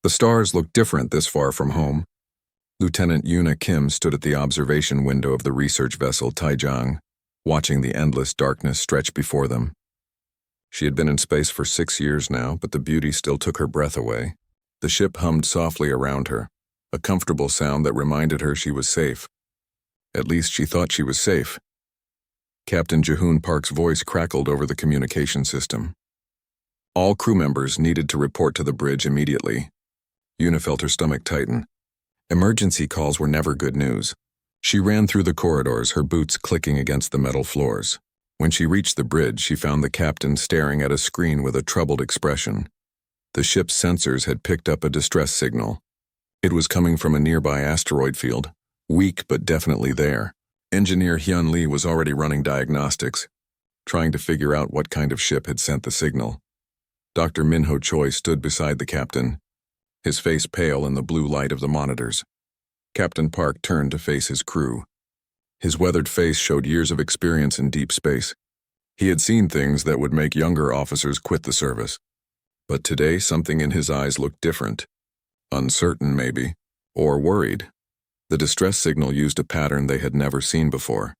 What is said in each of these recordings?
The stars looked different this far from home. Lieutenant Yuna Kim stood at the observation window of the research vessel Taijang, watching the endless darkness stretch before them. She had been in space for 6 years now, but the beauty still took her breath away. The ship hummed softly around her, a comfortable sound that reminded her she was safe. At least she thought she was safe. Captain Jahoon Park's voice crackled over the communication system. All crew members needed to report to the bridge immediately. Yuna felt her stomach tighten. Emergency calls were never good news. She ran through the corridors, her boots clicking against the metal floors. When she reached the bridge, she found the captain staring at a screen with a troubled expression. The ship's sensors had picked up a distress signal. It was coming from a nearby asteroid field, weak but definitely there. Engineer Hyun Lee was already running diagnostics, trying to figure out what kind of ship had sent the signal. Dr. Minho Choi stood beside the captain, his face pale in the blue light of the monitors. Captain Park turned to face his crew. His weathered face showed years of experience in deep space. He had seen things that would make younger officers quit the service. But today, something in his eyes looked different. Uncertain, maybe, or worried. The distress signal used a pattern they had never seen before.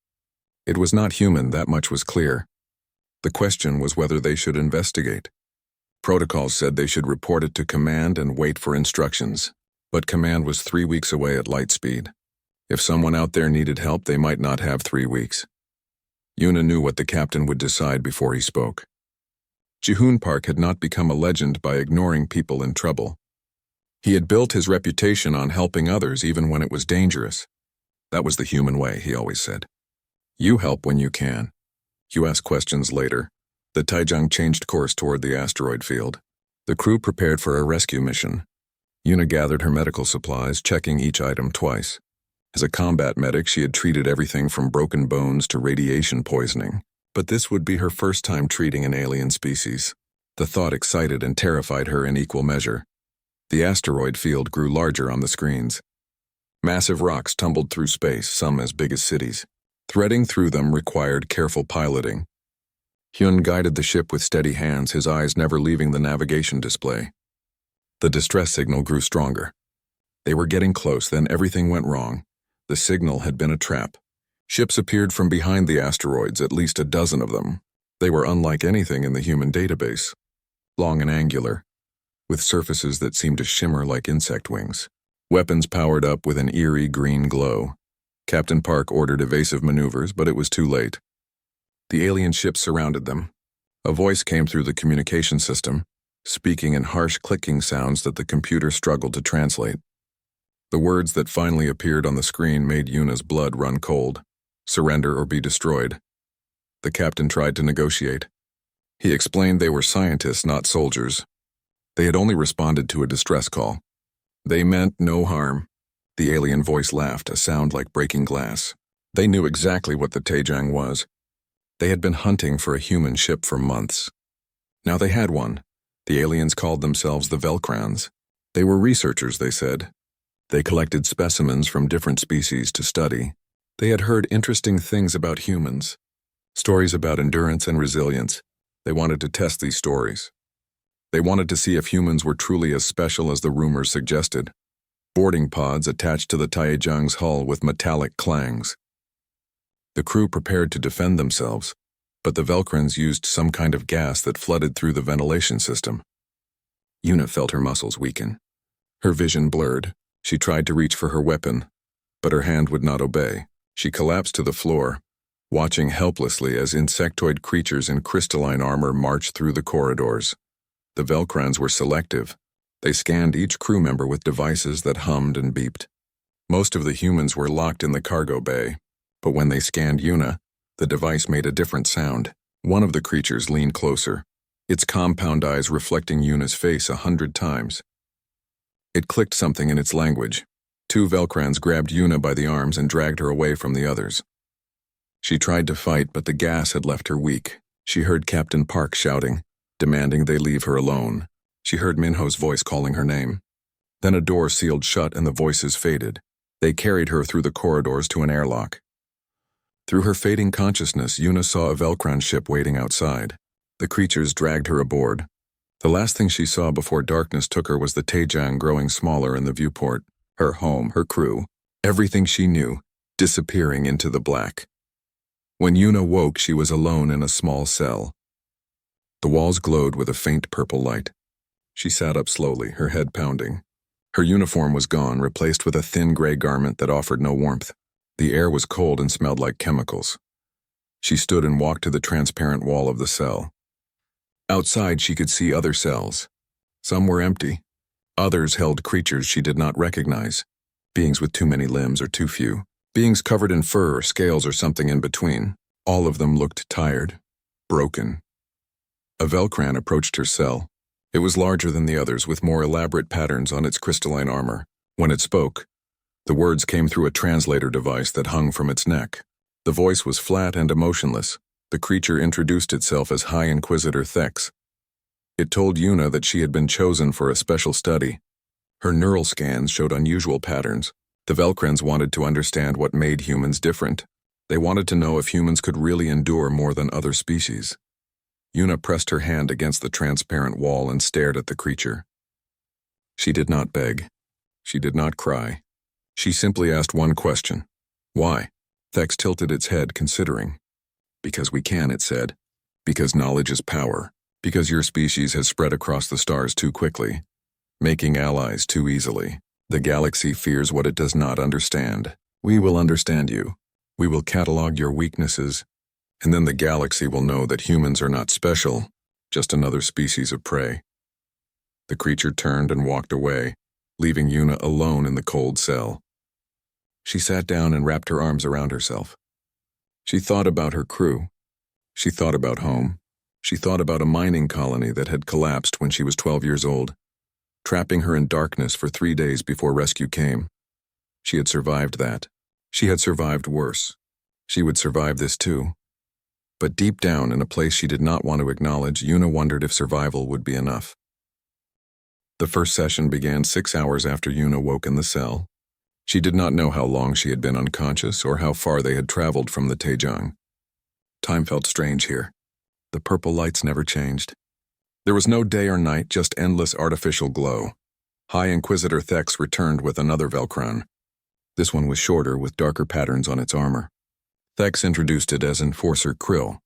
It was not human, that much was clear. The question was whether they should investigate. Protocols said they should report it to command and wait for instructions, but command was 3 weeks away at light speed. If someone out there needed help, they might not have 3 weeks. Yuna knew what the captain would decide before he spoke. Jahoon Park had not become a legend by ignoring people in trouble. He had built his reputation on helping others even when it was dangerous. That was the human way, he always said. You help when you can. You ask questions later. The Taijang changed course toward the asteroid field. The crew prepared for a rescue mission. Yuna gathered her medical supplies, checking each item twice. As a combat medic, she had treated everything from broken bones to radiation poisoning. But this would be her first time treating an alien species. The thought excited and terrified her in equal measure. The asteroid field grew larger on the screens. Massive rocks tumbled through space, some as big as cities. Threading through them required careful piloting. Hyun guided the ship with steady hands, his eyes never leaving the navigation display. The distress signal grew stronger. They were getting close, then everything went wrong. The signal had been a trap. Ships appeared from behind the asteroids, at least a dozen of them. They were unlike anything in the human database. Long and angular, with surfaces that seemed to shimmer like insect wings. Weapons powered up with an eerie green glow. Captain Park ordered evasive maneuvers, but it was too late. The alien ships surrounded them. A voice came through the communication system, speaking in harsh clicking sounds that the computer struggled to translate. The words that finally appeared on the screen made Yuna's blood run cold. Surrender or be destroyed. The captain tried to negotiate. He explained they were scientists, not soldiers. They had only responded to a distress call. They meant no harm. The alien voice laughed, a sound like breaking glass. They knew exactly what the Taijang was. They had been hunting for a human ship for months. Now they had one. The aliens called themselves the Velcrans. They were researchers, they said. They collected specimens from different species to study. They had heard interesting things about humans. Stories about endurance and resilience. They wanted to test these stories. They wanted to see if humans were truly as special as the rumors suggested. Boarding pods attached to the Taijang's hull with metallic clangs. The crew prepared to defend themselves, but the Velcrans used some kind of gas that flooded through the ventilation system. Yuna felt her muscles weaken. Her vision blurred. She tried to reach for her weapon, but her hand would not obey. She collapsed to the floor, watching helplessly as insectoid creatures in crystalline armor marched through the corridors. The Velcrans were selective. They scanned each crew member with devices that hummed and beeped. Most of the humans were locked in the cargo bay, but when they scanned Yuna, the device made a different sound. One of the creatures leaned closer, its compound eyes reflecting Yuna's face 100 times. It clicked something in its language. 2 Velcrans grabbed Yuna by the arms and dragged her away from the others. She tried to fight, but the gas had left her weak. She heard Captain Park shouting, demanding they leave her alone. She heard Minho's voice calling her name. Then a door sealed shut and the voices faded. They carried her through the corridors to an airlock. Through her fading consciousness, Yuna saw a Velcran ship waiting outside. The creatures dragged her aboard. The last thing she saw before darkness took her was the Taejang growing smaller in the viewport, her home, her crew, everything she knew, disappearing into the black. When Yuna woke, she was alone in a small cell. The walls glowed with a faint purple light. She sat up slowly, her head pounding. Her uniform was gone, replaced with a thin gray garment that offered no warmth. The air was cold and smelled like chemicals. She stood and walked to the transparent wall of the cell. Outside, she could see other cells. Some were empty. Others held creatures she did not recognize, beings with too many limbs or too few, beings covered in fur or scales or something in between. All of them looked tired, broken. A Velcran approached her cell. It was larger than the others, with more elaborate patterns on its crystalline armor. When it spoke, the words came through a translator device that hung from its neck. The voice was flat and emotionless. The creature introduced itself as High Inquisitor Thex. It told Yuna that she had been chosen for a special study. Her neural scans showed unusual patterns. The Velcrans wanted to understand what made humans different. They wanted to know if humans could really endure more than other species. Yuna pressed her hand against the transparent wall and stared at the creature. She did not beg. She did not cry. She simply asked one question. Why? Thex tilted its head, considering. Because we can, it said. Because knowledge is power. Because your species has spread across the stars too quickly, making allies too easily. The galaxy fears what it does not understand. We will understand you. We will catalog your weaknesses, and then the galaxy will know that humans are not special, just another species of prey. The creature turned and walked away, leaving Yuna alone in the cold cell. She sat down and wrapped her arms around herself. She thought about her crew. She thought about home. She thought about a mining colony that had collapsed when she was 12 years old, trapping her in darkness for 3 days before rescue came. She had survived that. She had survived worse. She would survive this too. But deep down, in a place she did not want to acknowledge, Yuna wondered if survival would be enough. The first session began 6 hours after Yuna woke in the cell. She did not know how long she had been unconscious or how far they had traveled from the Taejang. Time felt strange here. The purple lights never changed. There was no day or night, just endless artificial glow. High Inquisitor Thex returned with another Velcron. This one was shorter, with darker patterns on its armor. Thex introduced it as Enforcer Krill.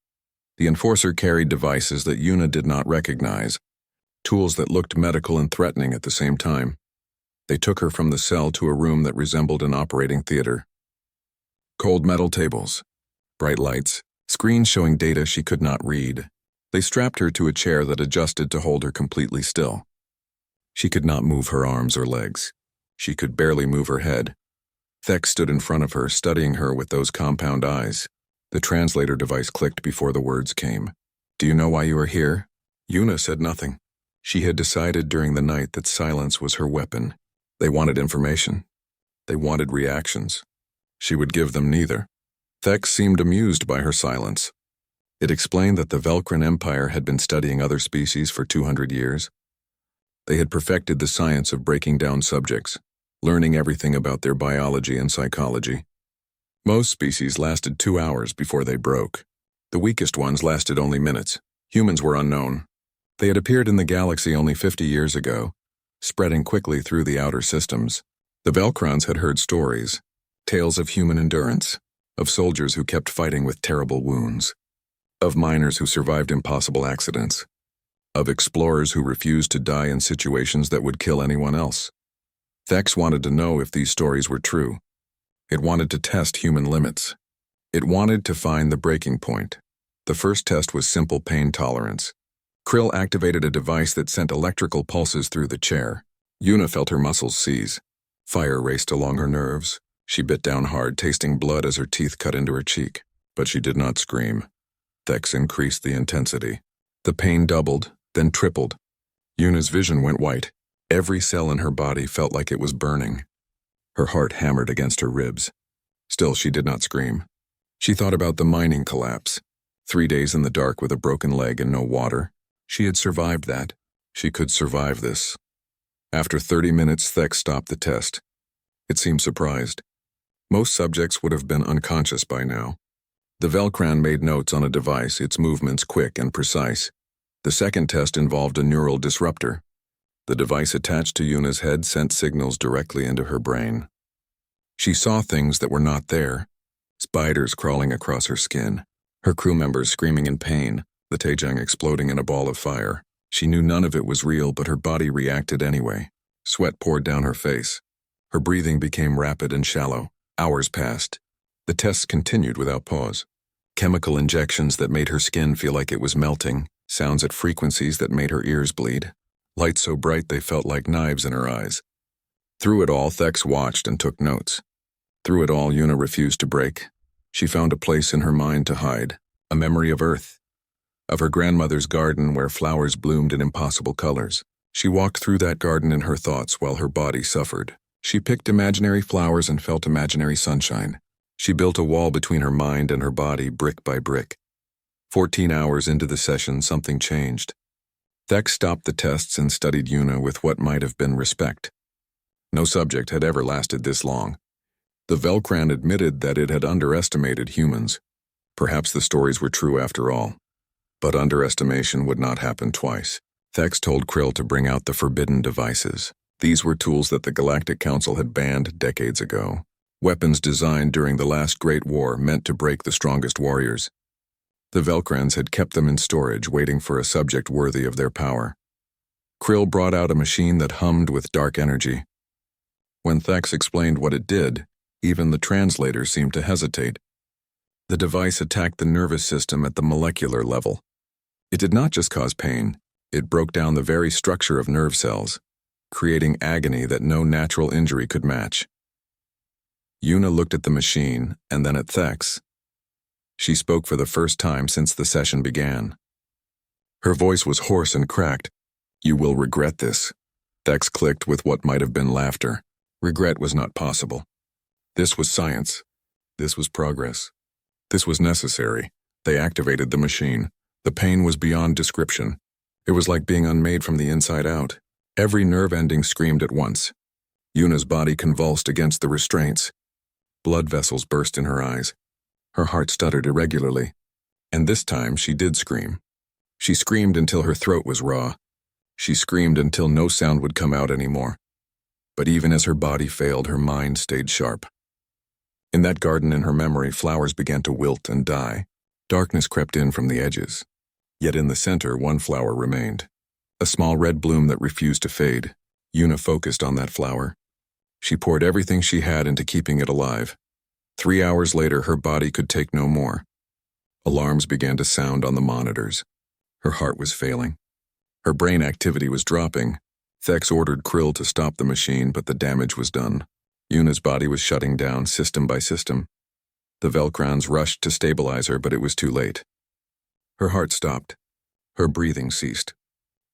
The Enforcer carried devices that Yuna did not recognize, tools that looked medical and threatening at the same time. They took her from the cell to a room that resembled an operating theater. Cold metal tables, bright lights, screens showing data she could not read. They strapped her to a chair that adjusted to hold her completely still. She could not move her arms or legs. She could barely move her head. Thex stood in front of her, studying her with those compound eyes. The translator device clicked before the words came. "Do you know why you are here?" Yuna said nothing. She had decided during the night that silence was her weapon. They wanted information. They wanted reactions. She would give them neither. Thex seemed amused by her silence. It explained that the Velcran Empire had been studying other species for 200 years. They had perfected the science of breaking down subjects, learning everything about their biology and psychology. Most species lasted 2 hours before they broke. The weakest ones lasted only minutes. Humans were unknown. They had appeared in the galaxy only 50 years ago, spreading quickly through the outer systems. The Velcrons had heard stories, tales of human endurance, of soldiers who kept fighting with terrible wounds, of miners who survived impossible accidents, of explorers who refused to die in situations that would kill anyone else. Thex wanted to know if these stories were true. It wanted to test human limits. It wanted to find the breaking point. The first test was simple pain tolerance. Krill activated a device that sent electrical pulses through the chair. Yuna felt her muscles seize. Fire raced along her nerves. She bit down hard, tasting blood as her teeth cut into her cheek. But she did not scream. Thex increased the intensity. The pain doubled, then tripled. Yuna's vision went white. Every cell in her body felt like it was burning. Her heart hammered against her ribs. Still, she did not scream. She thought about the mining collapse. 3 days in the dark with a broken leg and no water. She had survived that. She could survive this. After 30 minutes, Thex stopped the test. It seemed surprised. Most subjects would have been unconscious by now. The Velcran made notes on a device, its movements quick and precise. The second test involved a neural disruptor. The device attached to Yuna's head sent signals directly into her brain. She saw things that were not there, spiders crawling across her skin, her crew members screaming in pain, the Taejang exploding in a ball of fire. She knew none of it was real, but her body reacted anyway. Sweat poured down her face. Her breathing became rapid and shallow. Hours passed. The tests continued without pause. Chemical injections that made her skin feel like it was melting, sounds at frequencies that made her ears bleed, lights so bright they felt like knives in her eyes. Through it all, Thex watched and took notes. Through it all, Yuna refused to break. She found a place in her mind to hide, a memory of Earth, of her grandmother's garden where flowers bloomed in impossible colors. She walked through that garden in her thoughts while her body suffered. She picked imaginary flowers and felt imaginary sunshine. She built a wall between her mind and her body, brick by brick. 14 hours into the session, something changed. Thex stopped the tests and studied Yuna with what might have been respect. No subject had ever lasted this long. The Velcran admitted that it had underestimated humans. Perhaps the stories were true after all. But underestimation would not happen twice. Thex told Krill to bring out the forbidden devices. These were tools that the Galactic Council had banned decades ago. Weapons designed during the last Great War meant to break the strongest warriors. The Velcrans had kept them in storage, waiting for a subject worthy of their power. Krill brought out a machine that hummed with dark energy. When Thex explained what it did, even the translator seemed to hesitate. The device attacked the nervous system at the molecular level. It did not just cause pain, it broke down the very structure of nerve cells, creating agony that no natural injury could match. Yuna looked at the machine and then at Thex. She spoke for the first time since the session began. Her voice was hoarse and cracked. "You will regret this." Thex clicked with what might have been laughter. Regret was not possible. This was science. This was progress. This was necessary. They activated the machine. The pain was beyond description. It was like being unmade from the inside out. Every nerve ending screamed at once. Yuna's body convulsed against the restraints. Blood vessels burst in her eyes. Her heart stuttered irregularly. And this time she did scream. She screamed until her throat was raw. She screamed until no sound would come out anymore. But even as her body failed, her mind stayed sharp. In that garden in her memory, flowers began to wilt and die. Darkness crept in from the edges. Yet in the center, one flower remained. A small red bloom that refused to fade. Yuna focused on that flower. She poured everything she had into keeping it alive. 3 hours later, her body could take no more. Alarms began to sound on the monitors. Her heart was failing. Her brain activity was dropping. Thex ordered Krill to stop the machine, but the damage was done. Yuna's body was shutting down system by system. The Velcrans rushed to stabilize her, but it was too late. Her heart stopped. Her breathing ceased.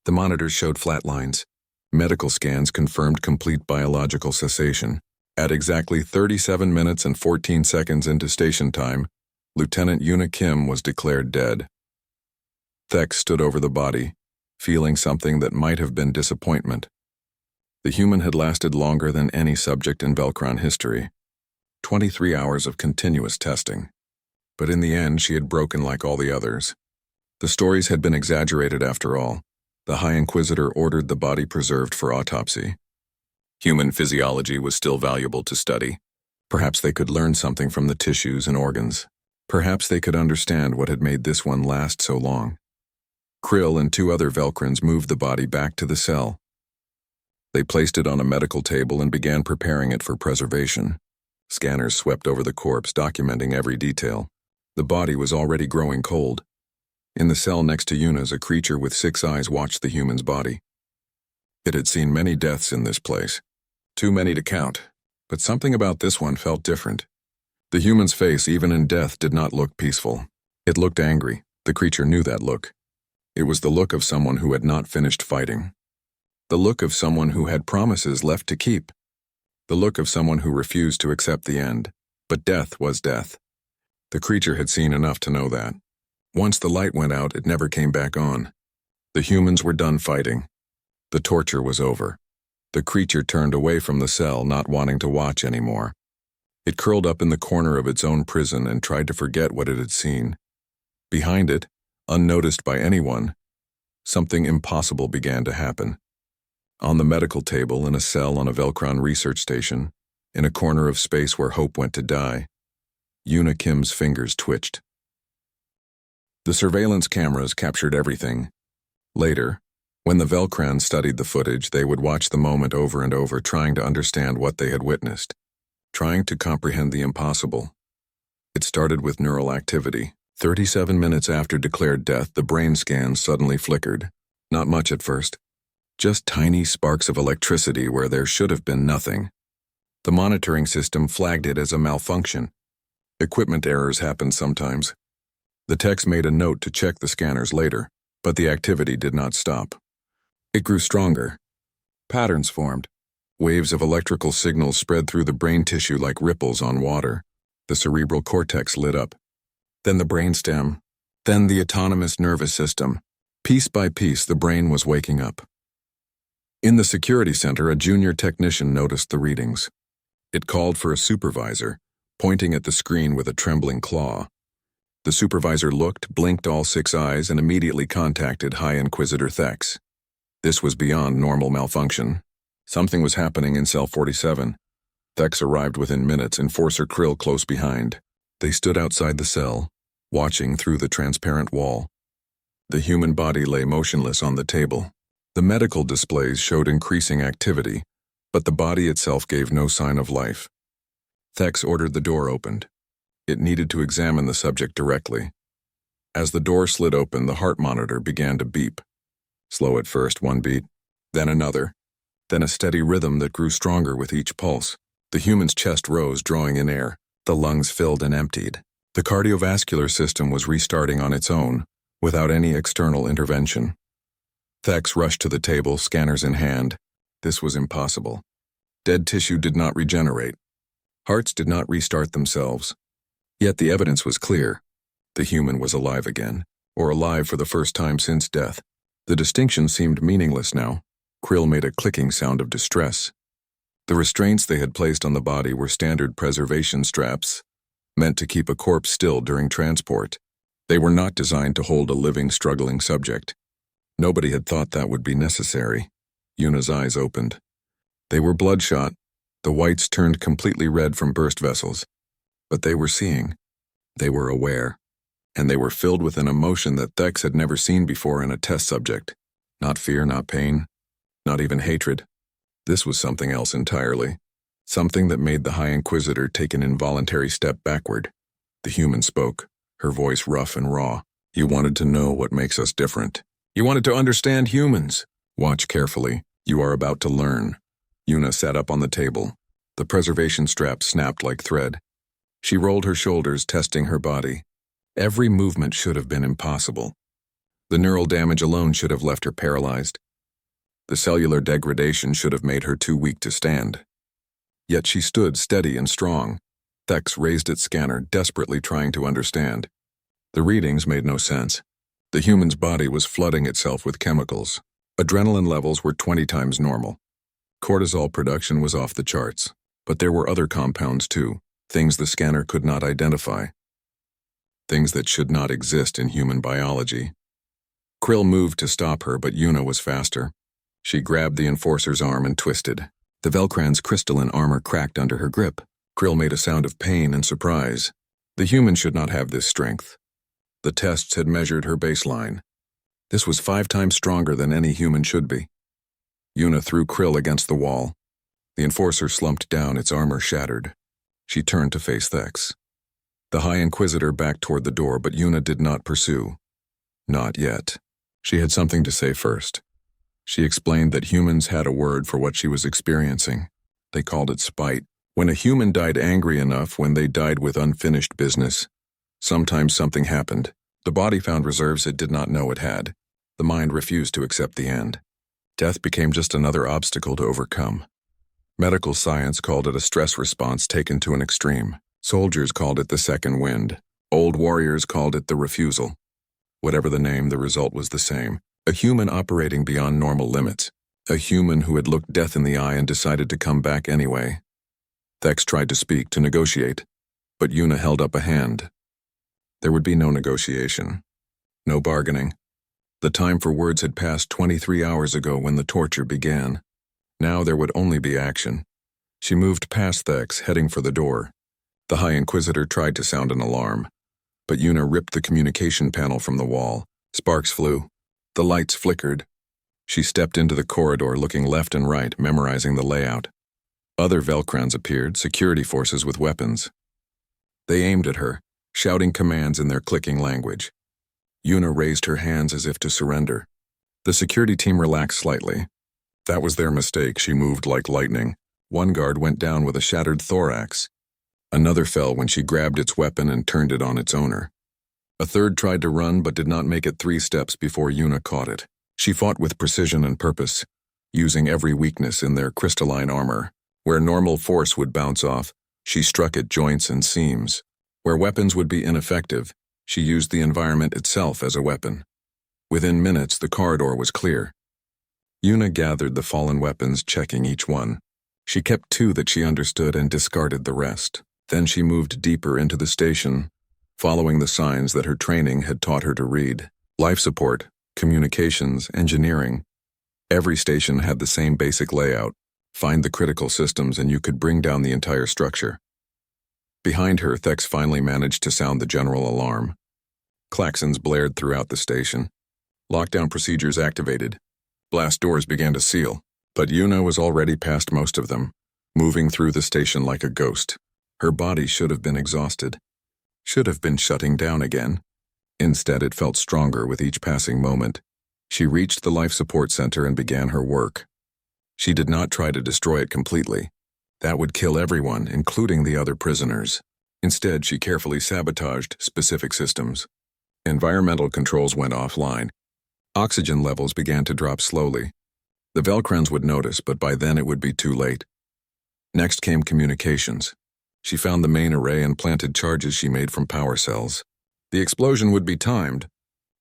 The monitors showed flat lines. Medical scans confirmed complete biological cessation. At exactly 37 minutes and 14 seconds into station time, Lieutenant Yuna Kim was declared dead. Thex stood over the body, feeling something that might have been disappointment. The human had lasted longer than any subject in Velcron history. 23 hours of continuous testing. But in the end, she had broken like all the others. The stories had been exaggerated after all. The High Inquisitor ordered the body preserved for autopsy. Human physiology was still valuable to study. Perhaps they could learn something from the tissues and organs. Perhaps they could understand what had made this one last so long. Krill and 2 other Velcrans moved the body back to the cell. They placed it on a medical table and began preparing it for preservation. Scanners swept over the corpse, documenting every detail. The body was already growing cold. In the cell next to Yuna's, a creature with 6 eyes watched the human's body. It had seen many deaths in this place. Too many to count, but something about this one felt different. The human's face, even in death, did not look peaceful. It looked angry. The creature knew that look. It was the look of someone who had not finished fighting. The look of someone who had promises left to keep. The look of someone who refused to accept the end. But death was death. The creature had seen enough to know that. Once the light went out, it never came back on. The humans were done fighting. The torture was over. The creature turned away from the cell, not wanting to watch anymore. It curled up in the corner of its own prison and tried to forget what it had seen. Behind it, unnoticed by anyone, something impossible began to happen. On the medical table in a cell on a Velcron research station, in a corner of space where Hope went to die, Yuna Kim's fingers twitched. The surveillance cameras captured everything. Later, when the Velcran studied the footage, they would watch the moment over and over, trying to understand what they had witnessed, trying to comprehend the impossible. It started with neural activity. 37 minutes after declared death, the brain scans suddenly flickered. Not much at first. Just tiny sparks of electricity where there should have been nothing. The monitoring system flagged it as a malfunction. Equipment errors happen sometimes. The techs made a note to check the scanners later, but the activity did not stop. It grew stronger. Patterns formed. Waves of electrical signals spread through the brain tissue like ripples on water. The cerebral cortex lit up. Then the brainstem. Then the autonomous nervous system. Piece by piece, the brain was waking up. In the security center, a junior technician noticed the readings. It called for a supervisor, pointing at the screen with a trembling claw. The supervisor looked, blinked all 6 eyes, and immediately contacted High Inquisitor Thex. This was beyond normal malfunction. Something was happening in Cell 47. Thex arrived within minutes, Enforcer Krill close behind. They stood outside the cell, watching through the transparent wall. The human body lay motionless on the table. The medical displays showed increasing activity, but the body itself gave no sign of life. Thex ordered the door opened. It needed to examine the subject directly. As the door slid open, the heart monitor began to beep. Slow at first, 1 beat, then another, then a steady rhythm that grew stronger with each pulse. The human's chest rose, drawing in air. The lungs filled and emptied. The cardiovascular system was restarting on its own, without any external intervention. Thex rushed to the table, scanners in hand. This was impossible. Dead tissue did not regenerate. Hearts did not restart themselves. Yet the evidence was clear. The human was alive again, or alive for the first time since death. The distinction seemed meaningless now. Krill made a clicking sound of distress. The restraints they had placed on the body were standard preservation straps, meant to keep a corpse still during transport. They were not designed to hold a living, struggling subject. Nobody had thought that would be necessary. Yuna's eyes opened. They were bloodshot. The whites turned completely red from burst vessels. But they were seeing. They were aware. And they were filled with an emotion that Thex had never seen before in a test subject. Not fear, not pain, not even hatred. This was something else entirely. Something that made the High Inquisitor take an involuntary step backward. The human spoke, her voice rough and raw. You wanted to know what makes us different. You wanted to understand humans. Watch carefully. You are about to learn. Yuna sat up on the table. The preservation strap snapped like thread. She rolled her shoulders, testing her body. Every movement should have been impossible. The neural damage alone should have left her paralyzed. The cellular degradation should have made her too weak to stand. Yet she stood steady and strong. Thex raised its scanner, desperately trying to understand. The readings made no sense. The human's body was flooding itself with chemicals. Adrenaline levels were 20 times normal. Cortisol production was off the charts. But there were other compounds too, things the scanner could not identify. Things that should not exist in human biology. Krill moved to stop her, but Yuna was faster. She grabbed the Enforcer's arm and twisted. The Velcran's crystalline armor cracked under her grip. Krill made a sound of pain and surprise. The human should not have this strength. The tests had measured her baseline. This was 5 times stronger than any human should be. Yuna threw Krill against the wall. The Enforcer slumped down, its armor shattered. She turned to face Thex. The High Inquisitor backed toward the door, but Yuna did not pursue. Not yet. She had something to say first. She explained that humans had a word for what she was experiencing. They called it spite. When a human died angry enough, when they died with unfinished business, sometimes something happened. The body found reserves it did not know it had. The mind refused to accept the end. Death became just another obstacle to overcome. Medical science called it a stress response taken to an extreme. Soldiers called it the second wind. Old warriors called it the refusal. Whatever the name, the result was the same. A human operating beyond normal limits. A human who had looked death in the eye and decided to come back anyway. Thex tried to speak, to negotiate, but Yuna held up a hand. There would be no negotiation. No bargaining. The time for words had passed 23 hours ago when the torture began. Now there would only be action. She moved past Thex, heading for the door. The High Inquisitor tried to sound an alarm, but Una ripped the communication panel from the wall. Sparks flew. The lights flickered. She stepped into the corridor, looking left and right, memorizing the layout. Other Velcrons appeared, security forces with weapons. They aimed at her, shouting commands in their clicking language. Una raised her hands as if to surrender. The security team relaxed slightly. That was their mistake. She moved like lightning. One guard went down with a shattered thorax. Another fell when she grabbed its weapon and turned it on its owner. A third tried to run but did not make it 3 steps before Una caught it. She fought with precision and purpose, using every weakness in their crystalline armor. Where normal force would bounce off, she struck at joints and seams. Where weapons would be ineffective, she used the environment itself as a weapon. Within minutes, the corridor was clear. Una gathered the fallen weapons, checking each one. She kept 2 that she understood and discarded the rest. Then she moved deeper into the station, following the signs that her training had taught her to read. Life support, communications, engineering. Every station had the same basic layout. Find the critical systems and you could bring down the entire structure. Behind her, Thex finally managed to sound the general alarm. Klaxons blared throughout the station. Lockdown procedures activated. Blast doors began to seal, but Una was already past most of them, moving through the station like a ghost. Her body should have been exhausted, should have been shutting down again. Instead, it felt stronger with each passing moment. She reached the life support center and began her work. She did not try to destroy it completely. That would kill everyone, including the other prisoners. Instead, she carefully sabotaged specific systems. Environmental controls went offline. Oxygen levels began to drop slowly. The Velcrons would notice, but by then it would be too late. Next came communications. She found the main array and planted charges she made from power cells. The explosion would be timed.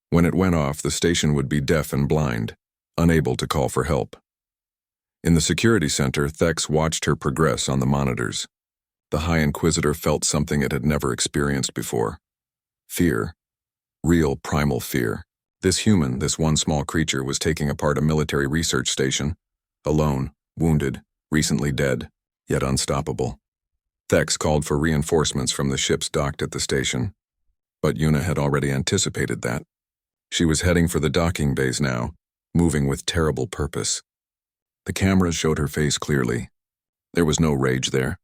When it went off, the station would be deaf and blind, unable to call for help. In the security center, Thex watched her progress on the monitors. The High Inquisitor felt something it had never experienced before. Fear. Real primal fear. This human, this one small creature, was taking apart a military research station. Alone, wounded, recently dead, yet unstoppable. Thex called for reinforcements from the ships docked at the station. But Una had already anticipated that. She was heading for the docking bays now, moving with terrible purpose. The cameras showed her face clearly. There was no rage there.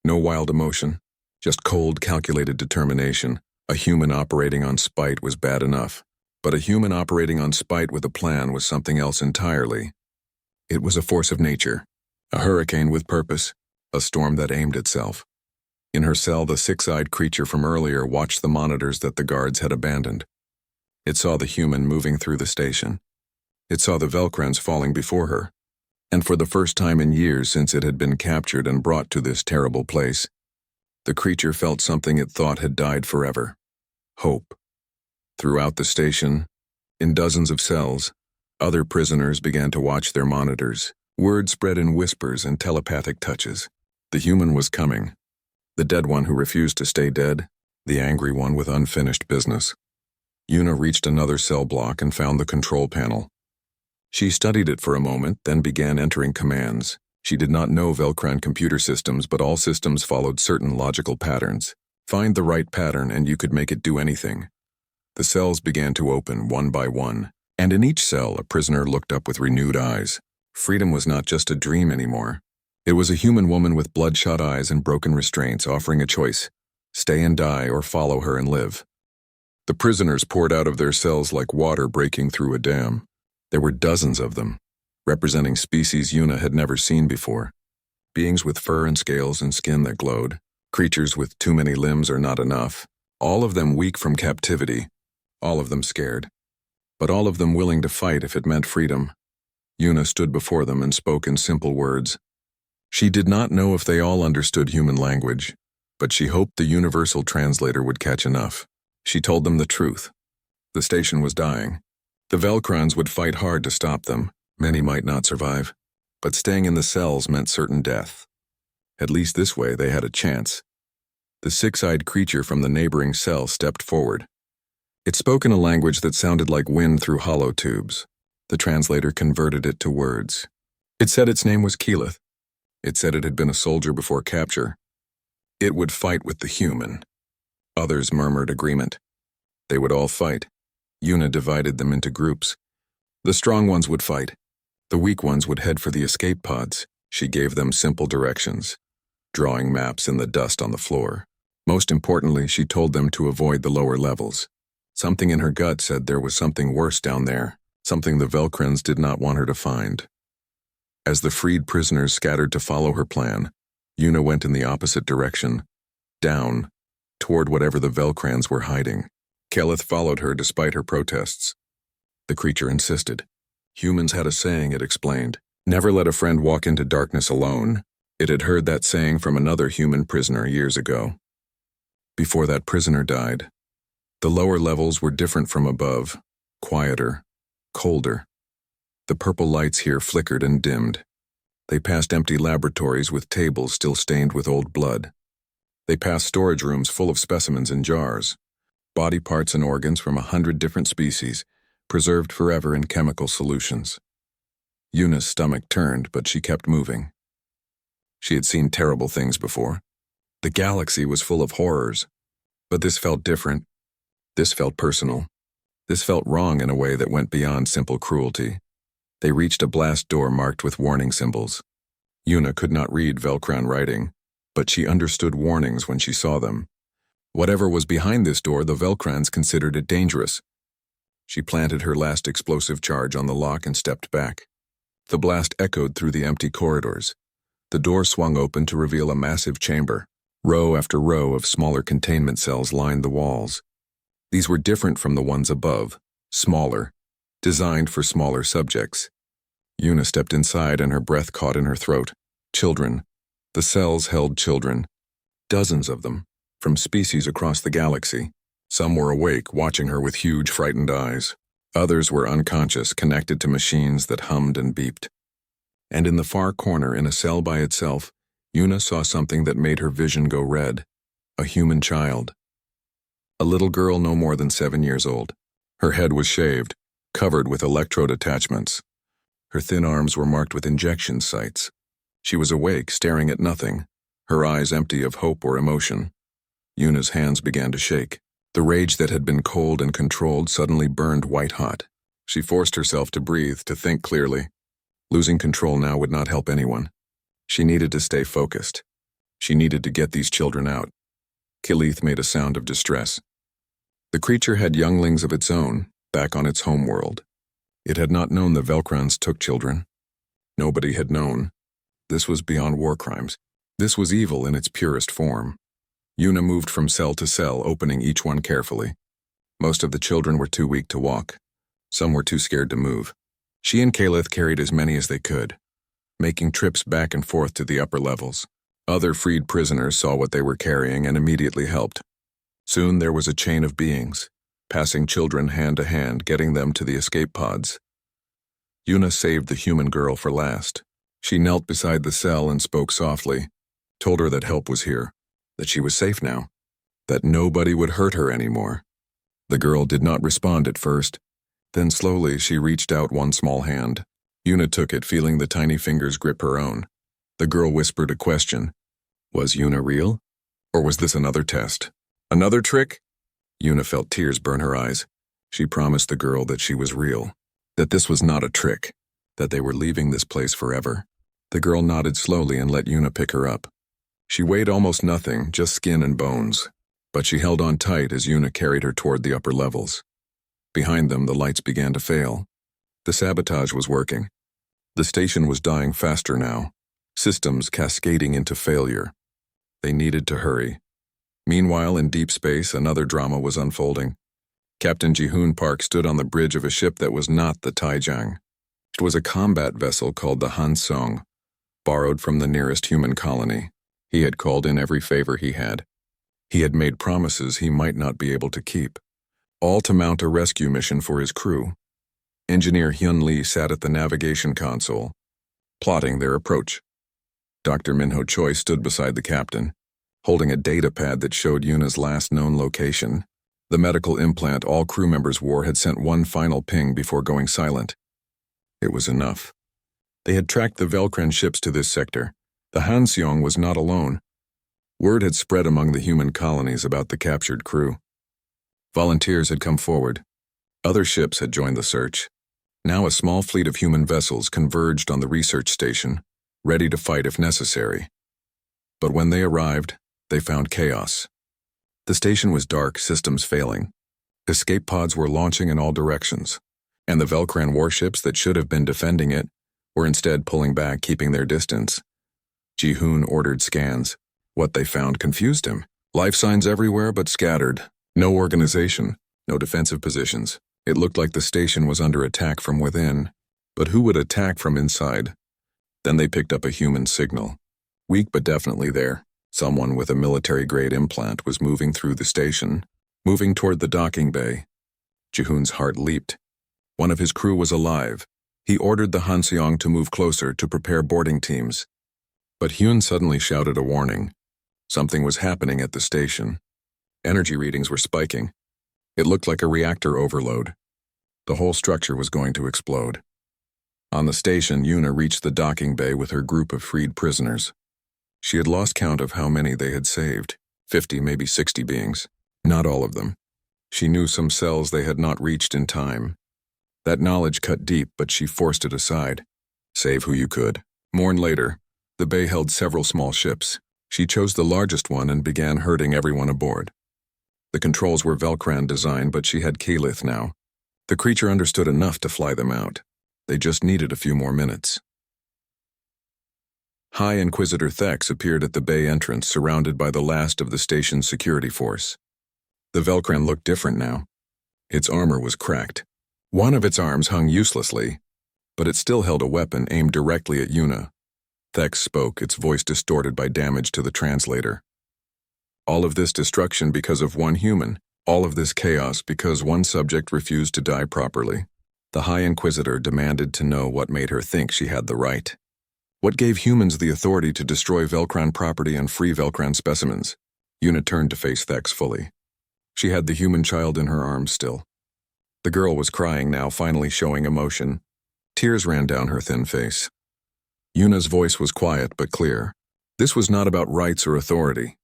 No wild emotion. Just cold, calculated determination. A human operating on spite was bad enough. But a human operating on spite with a plan was something else entirely. It was a force of nature. A hurricane with purpose. A storm that aimed itself. In her cell, the 6-eyed creature from earlier watched the monitors that the guards had abandoned. It saw the human moving through the station. It saw the Velcrons falling before her. And for the first time in years since it had been captured and brought to this terrible place, the creature felt something it thought had died forever. Hope. Throughout the station, in dozens of cells, other prisoners began to watch their monitors. Word spread in whispers and telepathic touches. The human was coming. The dead one who refused to stay dead. The angry one with unfinished business. Una reached another cell block and found the control panel. She studied it for a moment, then began entering commands. She did not know Velcron computer systems, but all systems followed certain logical patterns. Find the right pattern and you could make it do anything. The cells began to open one by one, and in each cell a prisoner looked up with renewed eyes. Freedom was not just a dream anymore. It was a human woman with bloodshot eyes and broken restraints offering a choice: stay and die or follow her and live. The prisoners poured out of their cells like water breaking through a dam. There were dozens of them, representing species Una had never seen before. Beings with fur and scales and skin that glowed, creatures with too many limbs or not enough, all of them weak from captivity, all of them scared, but all of them willing to fight if it meant freedom. Una stood before them and spoke in simple words. She did not know if they all understood human language, but she hoped the universal translator would catch enough. She told them the truth. The station was dying. The Velcrons would fight hard to stop them. Many might not survive, but staying in the cells meant certain death. At least this way they had a chance. The 6-eyed creature from the neighboring cell stepped forward. It spoke in a language that sounded like wind through hollow tubes. The translator converted it to words. It said its name was Keyleth. It said it had been a soldier before capture. It would fight with the human. Others murmured agreement. They would all fight. Yuna divided them into groups. The strong ones would fight. The weak ones would head for the escape pods. She gave them simple directions, drawing maps in the dust on the floor. Most importantly, she told them to avoid the lower levels. Something in her gut said there was something worse down there, something the Velcrans did not want her to find. As the freed prisoners scattered to follow her plan, Yuna went in the opposite direction, down, toward whatever the Velcrans were hiding. Keyleth followed her despite her protests. The creature insisted. Humans had a saying, it explained. Never let a friend walk into darkness alone. It had heard that saying from another human prisoner years ago. Before that prisoner died, the lower levels were different from above, quieter, colder. The purple lights here flickered and dimmed. They passed empty laboratories with tables still stained with old blood. They passed storage rooms full of specimens in jars, body parts and organs from 100 different species, preserved forever in chemical solutions. Yuna's stomach turned, but she kept moving. She had seen terrible things before. The galaxy was full of horrors, but this felt different. This felt personal. This felt wrong in a way that went beyond simple cruelty. They reached a blast door marked with warning symbols. Yuna could not read Velcran writing, but she understood warnings when she saw them. Whatever was behind this door, the Velcrans considered it dangerous. She planted her last explosive charge on the lock and stepped back. The blast echoed through the empty corridors. The door swung open to reveal a massive chamber. Row after row of smaller containment cells lined the walls. These were different from the ones above, smaller, designed for smaller subjects. Yuna stepped inside and her breath caught in her throat. Children. The cells held children. Dozens of them, from species across the galaxy. Some were awake, watching her with huge, frightened eyes. Others were unconscious, connected to machines that hummed and beeped. And in the far corner, in a cell by itself, Yuna saw something that made her vision go red. A human child. A little girl no more than 7 years old. Her head was shaved, covered with electrode attachments. Her thin arms were marked with injection sites. She was awake, staring at nothing, her eyes empty of hope or emotion. Yuna's hands began to shake. The rage that had been cold and controlled suddenly burned white-hot. She forced herself to breathe, to think clearly. Losing control now would not help anyone. She needed to stay focused. She needed to get these children out. Keyleth made a sound of distress. The creature had younglings of its own, back on its homeworld. It had not known the Velcrans took children. Nobody had known. This was beyond war crimes. This was evil in its purest form. Yuna moved from cell to cell, opening each one carefully. Most of the children were too weak to walk. Some were too scared to move. She and Keyleth carried as many as they could, making trips back and forth to the upper levels. Other freed prisoners saw what they were carrying and immediately helped. Soon there was a chain of beings, passing children hand to hand, getting them to the escape pods. Yuna saved the human girl for last. She knelt beside the cell and spoke softly, told her that help was here, that she was safe now, that nobody would hurt her anymore. The girl did not respond at first. Then slowly she reached out one small hand. Yuna took it, feeling the tiny fingers grip her own. The girl whispered a question. Was Yuna real? Or was this another test? Another trick? Yuna felt tears burn her eyes. She promised the girl that she was real, that this was not a trick, that they were leaving this place forever. The girl nodded slowly and let Yuna pick her up. She weighed almost nothing, just skin and bones, but she held on tight as Yuna carried her toward the upper levels. Behind them, the lights began to fail. The sabotage was working. The station was dying faster now, systems cascading into failure. They needed to hurry. Meanwhile, in deep space, another drama was unfolding. Captain Ji-hoon Park stood on the bridge of a ship that was not the Taijang. It was a combat vessel called the Han Song, borrowed from the nearest human colony. He had called in every favor he had. He had made promises he might not be able to keep, all to mount a rescue mission for his crew. Engineer Hyun Lee sat at the navigation console, plotting their approach. Dr. Minho Choi stood beside the captain, holding a data pad that showed Yuna's last known location. The medical implant all crew members wore had sent one final ping before going silent. It was enough. They had tracked the Velcran ships to this sector. The Hanseong was not alone. Word had spread among the human colonies about the captured crew. Volunteers had come forward. Other ships had joined the search. Now a small fleet of human vessels converged on the research station, ready to fight if necessary. But when they arrived, they found chaos. The station was dark, systems failing. Escape pods were launching in all directions, and the Velcran warships that should have been defending it were instead pulling back, keeping their distance. Ji-hoon ordered scans. What they found confused him. Life signs everywhere but scattered. No organization, no defensive positions. It looked like the station was under attack from within. But who would attack from inside? Then they picked up a human signal. Weak but definitely there. Someone with a military-grade implant was moving through the station, moving toward the docking bay. Ji-hoon's heart leaped. One of his crew was alive. He ordered the Hanseong to move closer to prepare boarding teams. But Hyun suddenly shouted a warning. Something was happening at the station. Energy readings were spiking. It looked like a reactor overload. The whole structure was going to explode. On the station, Yuna reached the docking bay with her group of freed prisoners. She had lost count of how many they had saved. 50, maybe 60 beings. Not all of them. She knew some cells they had not reached in time. That knowledge cut deep, but she forced it aside. Save who you could. Morn later, the bay held several small ships. She chose the largest one and began herding everyone aboard. The controls were Velcran designed, but she had Keyleth now. The creature understood enough to fly them out. They just needed a few more minutes. High Inquisitor Thex appeared at the bay entrance, surrounded by the last of the station's security force. The Velcran looked different now. Its armor was cracked. One of its arms hung uselessly, but it still held a weapon aimed directly at Yuna. Thex spoke, its voice distorted by damage to the translator. All of this destruction because of one human. All of this chaos because one subject refused to die properly. The High Inquisitor demanded to know what made her think she had the right. What gave humans the authority to destroy Velcran property and free Velcran specimens? Yuna turned to face Thex fully. She had the human child in her arms still. The girl was crying now, finally showing emotion. Tears ran down her thin face. Yuna's voice was quiet but clear. This was not about rights or authority.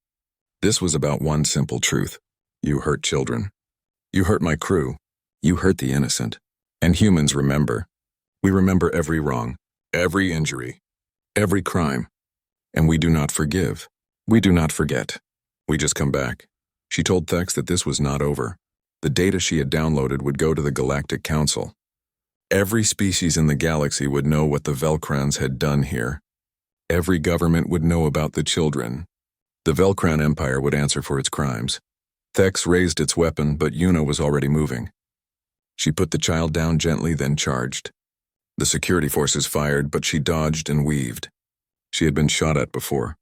This was about one simple truth. You hurt children. You hurt my crew. You hurt the innocent. And humans remember. We remember every wrong, every injury, every crime. And we do not forgive. We do not forget. We just come back. She told Thex that this was not over. The data she had downloaded would go to the Galactic Council. Every species in the galaxy would know what the Velcrans had done here. Every government would know about the children. The Velcran Empire would answer for its crimes. Thex raised its weapon, but Yuna was already moving. She put the child down gently, then charged. The security forces fired, but she dodged and weaved. She had been shot at before.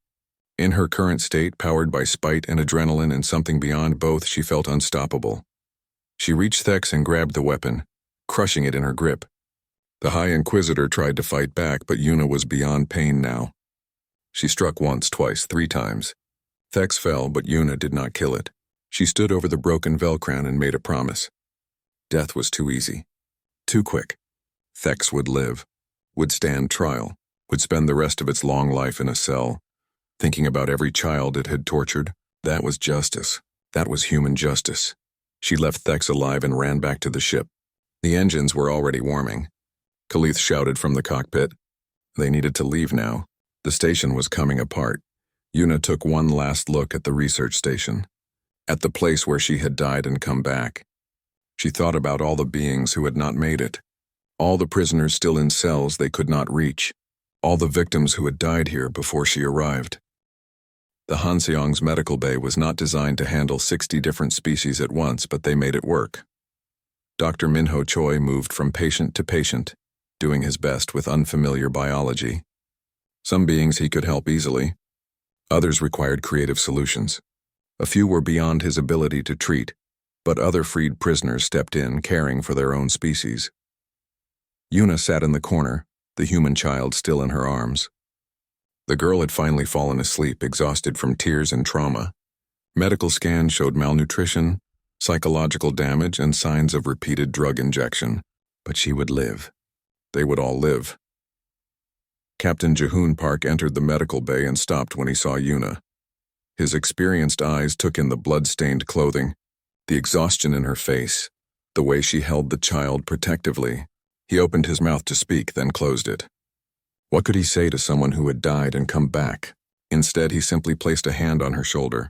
In her current state, powered by spite and adrenaline and something beyond both, she felt unstoppable. She reached Thex and grabbed the weapon, crushing it in her grip. The High Inquisitor tried to fight back, but Yuna was beyond pain now. She struck once, twice, 3 times. Thex fell, but Yuna did not kill it. She stood over the broken Velcran and made a promise. Death was too easy. Too quick. Thex would live, would stand trial, would spend the rest of its long life in a cell, thinking about every child it had tortured. That was justice. That was human justice. She left Thex alive and ran back to the ship. The engines were already warming. Keyleth shouted from the cockpit. They needed to leave now. The station was coming apart. Yuna took one last look at the research station, at the place where she had died and come back. She thought about all the beings who had not made it, all the prisoners still in cells they could not reach, all the victims who had died here before she arrived. The Hanseong's medical bay was not designed to handle 60 different species at once, but they made it work. Dr. Minho Choi moved from patient to patient, doing his best with unfamiliar biology. Some beings he could help easily. Others required creative solutions. A few were beyond his ability to treat, but other freed prisoners stepped in, caring for their own species. Yuna sat in the corner, the human child still in her arms. The girl had finally fallen asleep, exhausted from tears and trauma. Medical scans showed malnutrition, psychological damage, and signs of repeated drug injection. But she would live. They would all live. Captain Jehoon Park entered the medical bay and stopped when he saw Yuna. His experienced eyes took in the blood-stained clothing, the exhaustion in her face, the way she held the child protectively. He opened his mouth to speak, then closed it. What could he say to someone who had died and come back? Instead, he simply placed a hand on her shoulder.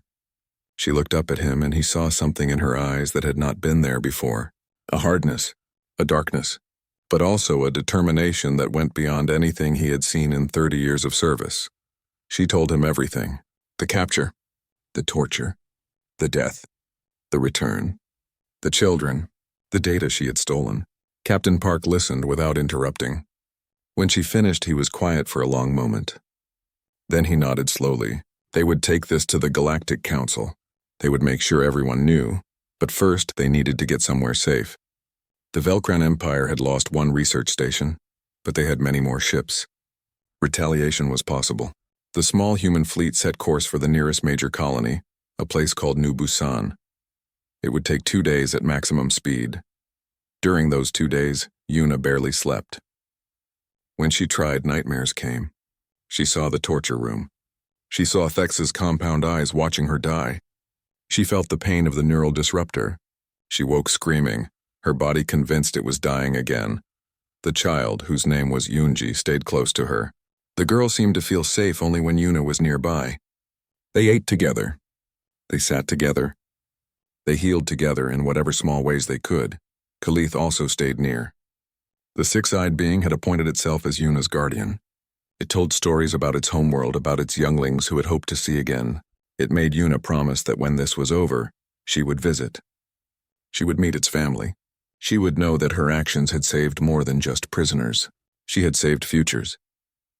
She looked up at him, and he saw something in her eyes that had not been there before. A hardness, a darkness, but also a determination that went beyond anything he had seen in 30 years of service. She told him everything. The capture, the torture, the death, the return, the children, the data she had stolen. Captain Park listened without interrupting. When she finished, he was quiet for a long moment. Then he nodded slowly. They would take this to the Galactic Council. They would make sure everyone knew, but first they needed to get somewhere safe. The Velcran Empire had lost one research station, but they had many more ships. Retaliation was possible. The small human fleet set course for the nearest major colony, a place called New Busan. It would take 2 days at maximum speed. During those 2 days, Yuna barely slept. When she tried, nightmares came. She saw the torture room. She saw Thex's compound eyes watching her die. She felt the pain of the neural disruptor. She woke screaming, her body convinced it was dying again. The child, whose name was Yunji, stayed close to her. The girl seemed to feel safe only when Yuna was nearby. They ate together. They sat together. They healed together in whatever small ways they could. Khalith also stayed near. The six-eyed being had appointed itself as Yuna's guardian. It told stories about its homeworld, about its younglings who it hoped to see again. It made Yuna promise that when this was over, she would visit. She would meet its family. She would know that her actions had saved more than just prisoners. She had saved futures.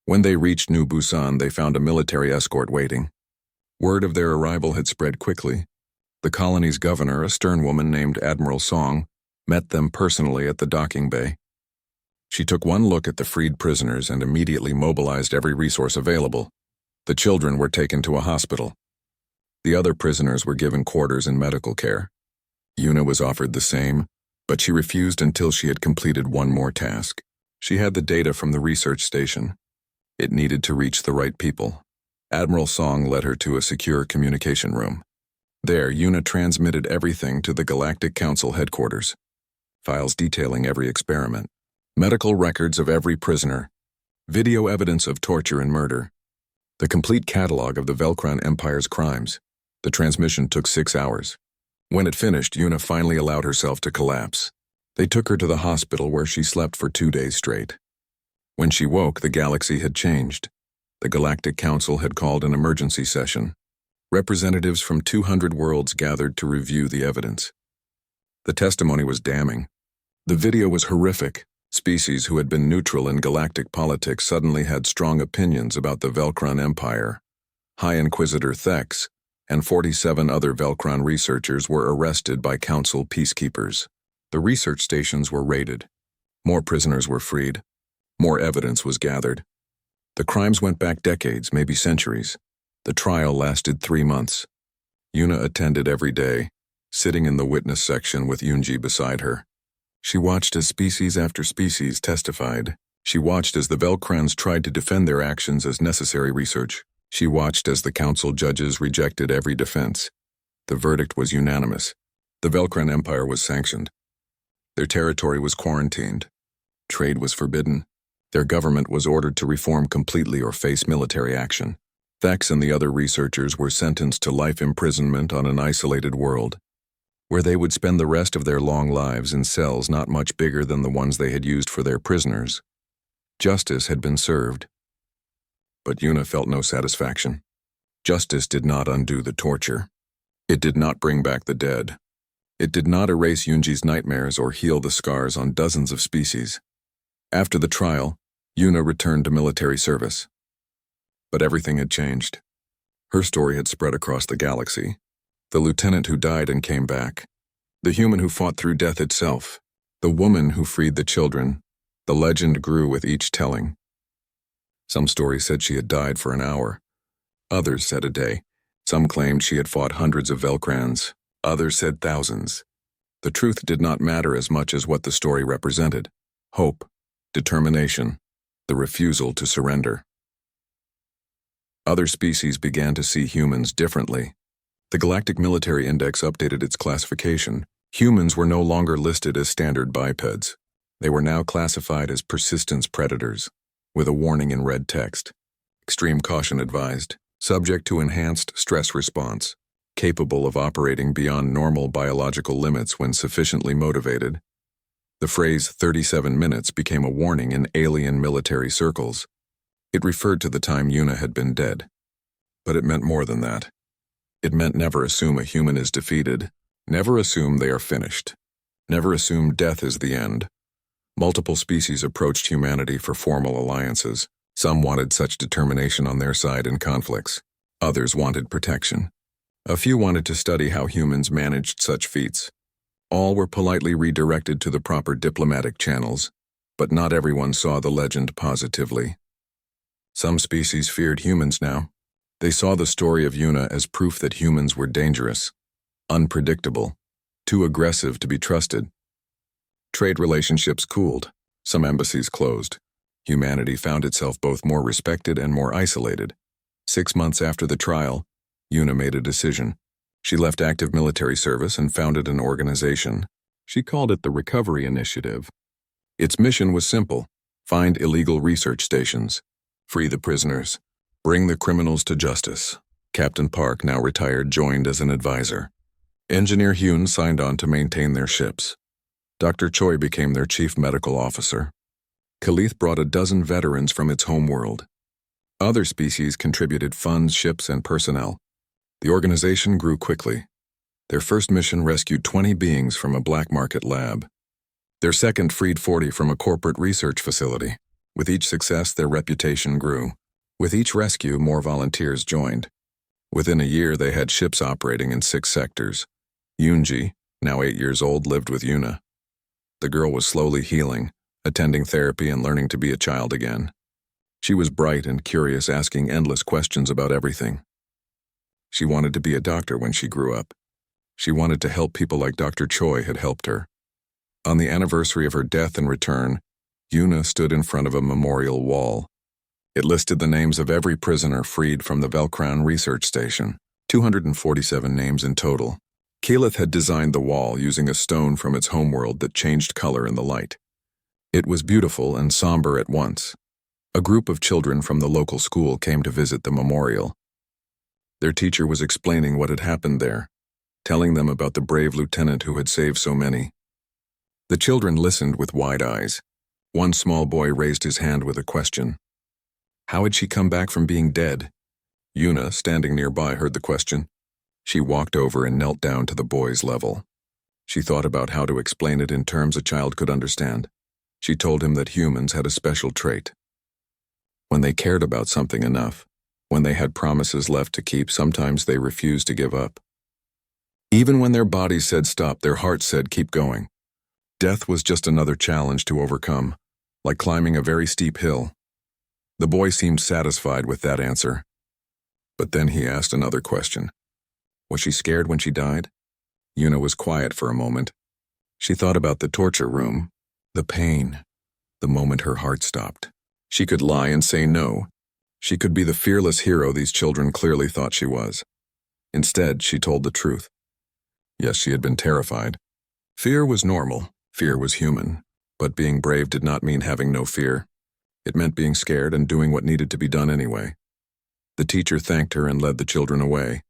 When they reached New Busan, they found a military escort waiting. Word of their arrival had spread quickly. The colony's governor, a stern woman named Admiral Song, met them personally at the docking bay. She took one look at the freed prisoners and immediately mobilized every resource available. The children were taken to a hospital. The other prisoners were given quarters and medical care. Yuna was offered the same, but she refused until she had completed one more task. She had the data from the research station. It needed to reach the right people. Admiral Song led her to a secure communication room. There, Yuna transmitted everything to the Galactic Council headquarters. Files detailing every experiment. Medical records of every prisoner. Video evidence of torture and murder. The complete catalog of the Velcran Empire's crimes. The transmission took 6 hours. When it finished, Yuna finally allowed herself to collapse. They took her to the hospital where she slept for 2 days straight. When she woke, the galaxy had changed. The Galactic Council had called an emergency session. Representatives from 200 worlds gathered to review the evidence. The testimony was damning. The video was horrific. Species who had been neutral in galactic politics suddenly had strong opinions about the Velcran Empire. High Inquisitor Thex and 47 other Velcran researchers were arrested by Council peacekeepers. The research stations were raided. More prisoners were freed. More evidence was gathered. The crimes went back decades, maybe centuries. The trial lasted 3 months. Yuna attended every day, sitting in the witness section with Yunji beside her. She watched as species after species testified. She watched as the Velcrans tried to defend their actions as necessary research. She watched as the council judges rejected every defense. The verdict was unanimous. The Velcran Empire was sanctioned. Their territory was quarantined. Trade was forbidden. Their government was ordered to reform completely or face military action. Thex and the other researchers were sentenced to life imprisonment on an isolated world, where they would spend the rest of their long lives in cells not much bigger than the ones they had used for their prisoners. Justice had been served. But Yuna felt no satisfaction. Justice did not undo the torture. It did not bring back the dead. It did not erase Yunji's nightmares or heal the scars on dozens of species. After the trial, Yuna returned to military service. But everything had changed. Her story had spread across the galaxy. The lieutenant who died and came back. The human who fought through death itself. The woman who freed the children. The legend grew with each telling. Some stories said she had died for an hour. Others said a day. Some claimed she had fought hundreds of Velcrans. Others said thousands. The truth did not matter as much as what the story represented: hope, determination, the refusal to surrender. Other species began to see humans differently. The Galactic Military Index updated its classification. Humans were no longer listed as standard bipeds. They were now classified as persistence predators, with a warning in red text. Extreme caution advised, subject to enhanced stress response, capable of operating beyond normal biological limits when sufficiently motivated. The phrase 37 minutes became a warning in alien military circles. It referred to the time Una had been dead. But it meant more than that. It meant never assume a human is defeated, never assume they are finished, never assume death is the end. Multiple species approached humanity for formal alliances. Some wanted such determination on their side in conflicts. Others wanted protection. A few wanted to study how humans managed such feats. All were politely redirected to the proper diplomatic channels, but not everyone saw the legend positively. Some species feared humans now. They saw the story of Una as proof that humans were dangerous, unpredictable, too aggressive to be trusted. Trade relationships cooled. Some embassies closed. Humanity found itself both more respected and more isolated. 6 months after the trial, Una made a decision. She left active military service and founded an organization. She called it the Recovery Initiative. Its mission was simple: find illegal research stations, free the prisoners, bring the criminals to justice. Captain Park, now retired, joined as an advisor. Engineer Hune signed on to maintain their ships. Dr. Choi became their chief medical officer. Khalith brought a dozen veterans from its homeworld. Other species contributed funds, ships, and personnel. The organization grew quickly. Their first mission rescued 20 beings from a black market lab. Their second freed 40 from a corporate research facility. With each success, their reputation grew. With each rescue, more volunteers joined. Within a year, they had ships operating in 6 sectors. Yoonji, now 8 years old, lived with Una. The girl was slowly healing, attending therapy and learning to be a child again. She was bright and curious, asking endless questions about everything. She wanted to be a doctor when she grew up. She wanted to help people like Dr. Choi had helped her. On the anniversary of her death and return, Una stood in front of a memorial wall. It listed the names of every prisoner freed from the Velcrown research station, 247 names in total. Khalith had designed the wall using a stone from its homeworld that changed color in the light. It was beautiful and somber at once. A group of children from the local school came to visit the memorial. Their teacher was explaining what had happened there, telling them about the brave lieutenant who had saved so many. The children listened with wide eyes. One small boy raised his hand with a question. How had she come back from being dead? Una, standing nearby, heard the question. She walked over and knelt down to the boy's level. She thought about how to explain it in terms a child could understand. She told him that humans had a special trait. When they cared about something enough, when they had promises left to keep, sometimes they refused to give up. Even when their bodies said stop, their hearts said keep going. Death was just another challenge to overcome, like climbing a very steep hill. The boy seemed satisfied with that answer. But then he asked another question. Was she scared when she died? Una was quiet for a moment. She thought about the torture room, the pain, the moment her heart stopped. She could lie and say no. She could be the fearless hero these children clearly thought she was. Instead, she told the truth. Yes, she had been terrified. Fear was normal. Fear was human. But being brave did not mean having no fear. It meant being scared and doing what needed to be done anyway. The teacher thanked her and led the children away.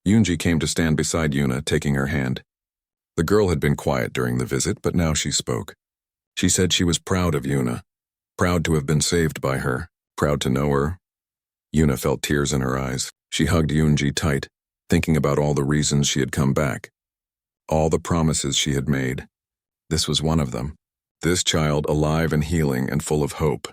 Yoonji came to stand beside Una, taking her hand. The girl had been quiet during the visit, but now she spoke. She said she was proud of Una, proud to have been saved by her, proud to know her. Una felt tears in her eyes. She hugged Yoonji tight, thinking about all the reasons she had come back, all the promises she had made. This was one of them. This child, alive and healing and full of hope.